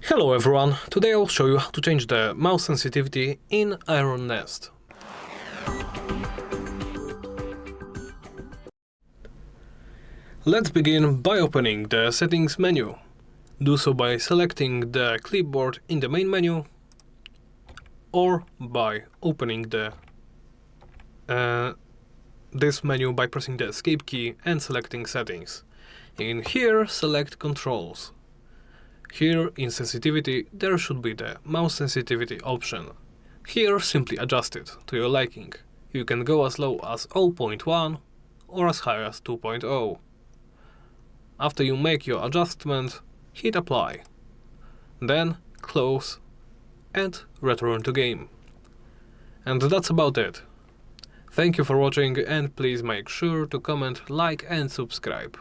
Hello everyone, today I'll show you how to change the mouse sensitivity in Iron Nest. Let's begin by opening the settings menu. Do so by selecting the clipboard in the main menu or by opening this menu by pressing the escape key and selecting settings. In here select controls. Here in sensitivity there should be the mouse sensitivity option. Here simply adjust it to your liking. You can go as low as 0.1 or as high as 2.0. After you make your adjustment, hit apply. Then close and return to game. And that's about it. Thank you for watching and please make sure to comment, like and subscribe.